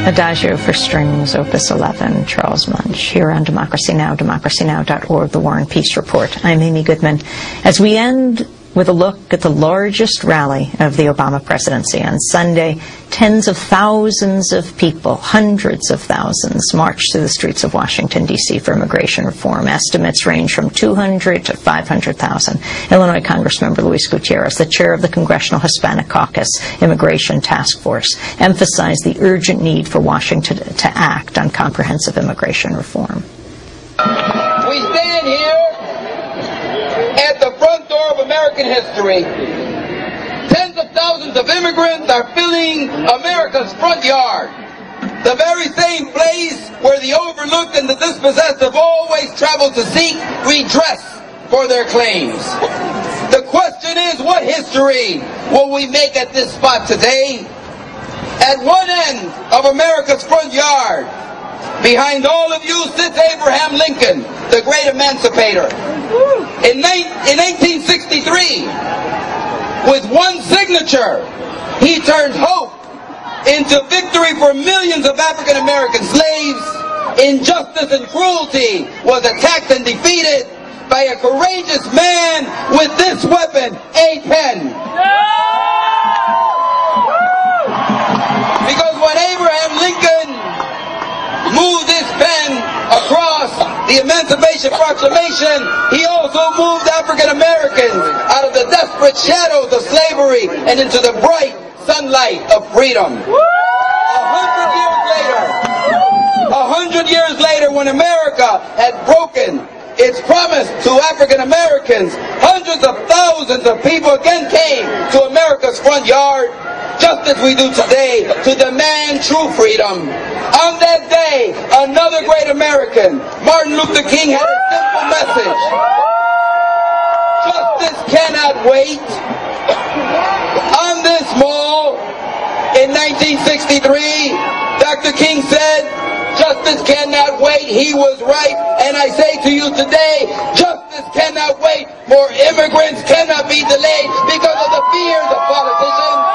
Adagio for Strings, Opus 11, Charles Munch, here on Democracy Now!, democracynow.org, The War and Peace Report. I'm Amy Goodman. As we end with a look at the largest rally of the Obama presidency on Sunday, tens of thousands of people, hundreds of thousands, marched through the streets of Washington, D.C. for immigration reform. Estimates range from 200 to 500,000. Illinois Congressmember Luis Gutierrez, the chair of the Congressional Hispanic Caucus Immigration Task Force, emphasized the urgent need for Washington to act on comprehensive immigration reform. We stand here at the front door of American history. Tens of thousands of immigrants are filling America's front yard. The very same place where the overlooked and the dispossessed have always traveled to seek redress for their claims. The question is, what history will we make at this spot today? At one end of America's front yard, behind all of you, sits Abraham Lincoln, the great emancipator. In 1863, with one signature, he turned hope into victory for millions of African American slaves. Injustice and cruelty was attacked and defeated by a courageous man with this weapon, a pen. Because when Abraham Lincoln moved his pen across the Emancipation Proclamation, he also moved African Americans out of the desperate shadows of slavery and into the bright sunlight of freedom. 100 years later, when America had broken its promise to African Americans, hundreds of thousands of people again came to America's front yard, just as we do today, to demand true freedom. On that day, another great American, Martin Luther King, had a simple message. Justice cannot wait. On this mall in 1963, Dr. King said, justice cannot wait. He was right. And I say to you today, justice cannot wait. More immigrants cannot be delayed because of the fears of politicians.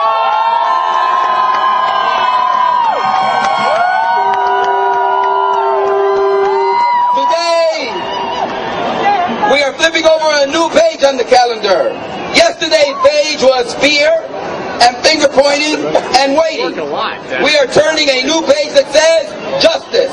We are flipping over a new page on the calendar. Yesterday's page was fear and finger pointing and waiting. We are turning a new page that says justice.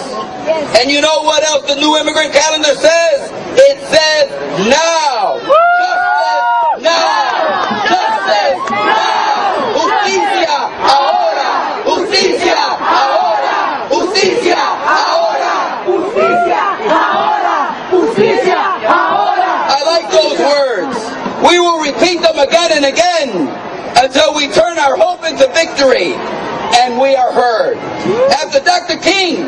And you know what else the new immigrant calendar says? It says now. Justice now. Justice now. Justicia ahora. Justicia ahora. Justicia ahora. Justicia ahora. Justicia ahora. I like those words. We will repeat them again and again until we turn our hope into victory and we are heard. After Dr. King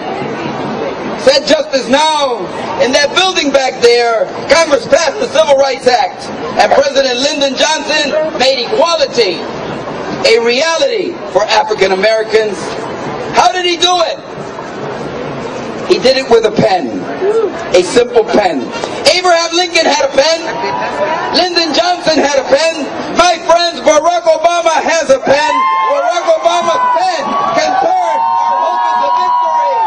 said justice now, in that building back there, Congress passed the Civil Rights Act, and President Lyndon Johnson made equality a reality for African Americans. How did he do it? He did it with a pen, a simple pen. Abraham Lincoln had a pen. Lyndon Johnson had a pen. My friends, Barack Obama has a pen. Barack Obama's pen can turn our hope into victory.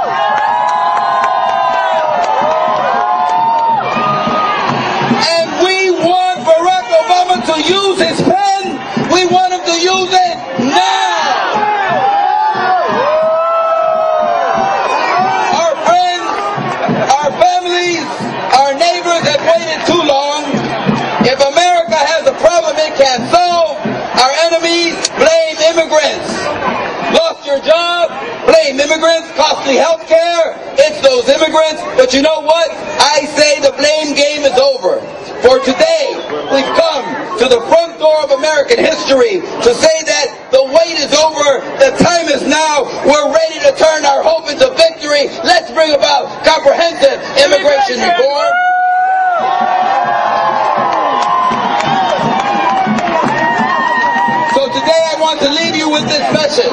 And we want Barack Obama to use his pen. We want him to use it now. Our neighbors have waited too long. If America has a problem it can't solve, our enemies blame immigrants. Lost your job? Blame immigrants. Costly health care? It's those immigrants. But you know what? I say the blame game is over. For today, we've come to the front door of American history to say that the wait is over, the time is now, we're ready to turn our hope into victory. Let's bring about comprehensive immigration reform. So today I want to leave you with this message.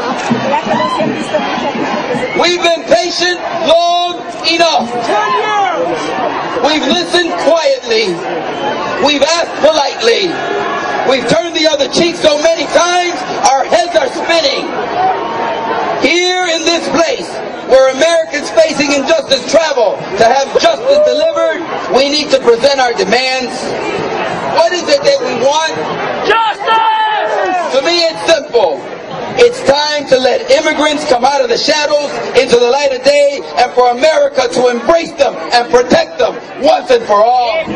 We've been patient long enough. We've listened quietly. We've asked politely. We've turned the other cheek so many times, our heads are spinning. Here in this place, where Americans facing injustice travel to have justice delivered, we need to present our demands. What is it that we want? Justice! To me, it's simple. It's time to let immigrants come out of the shadows into the light of day, and for America to embrace them and protect them once and for all.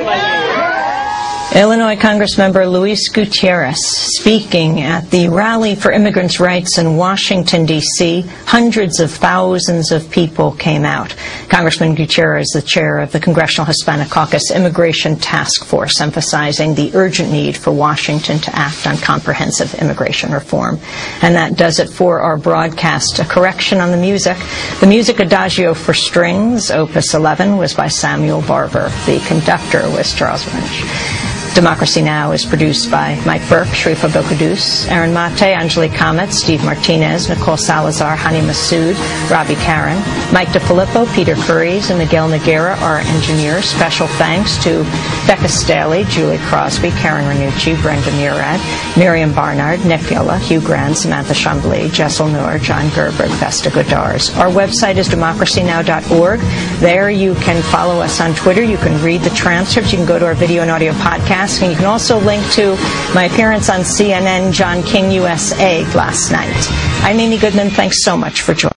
Illinois Congressmember Luis Gutierrez speaking at the Rally for Immigrants' Rights in Washington, D.C. Hundreds of thousands of people came out. Congressman Gutierrez is the chair of the Congressional Hispanic Caucus Immigration Task Force, emphasizing the urgent need for Washington to act on comprehensive immigration reform. And that does it for our broadcast. A correction on the music. The music Adagio for Strings, Opus 11, was by Samuel Barber. The conductor was Charles Lynch. Democracy Now! Is produced by Mike Burke, Sharifa Bokudus, Aaron Mate, Angelique Comet, Steve Martinez, Nicole Salazar, Hani Massoud, Robbie Karen, Mike DeFilippo, Peter Curries, and Miguel Noguera are our engineers. Special thanks to Becca Staley, Julie Crosby, Karen Renucci, Brenda Murad, Miriam Barnard, Nick Villa, Hugh Grant, Samantha Chambly, Jessel Noor, John Gerberg, Vesta Godars. Our website is democracynow.org. There you can follow us on Twitter. You can read the transcripts. You can go to our video and audio podcast. And you can also link to my appearance on CNN John King USA last night. I'm Amy Goodman. Thanks so much for joining.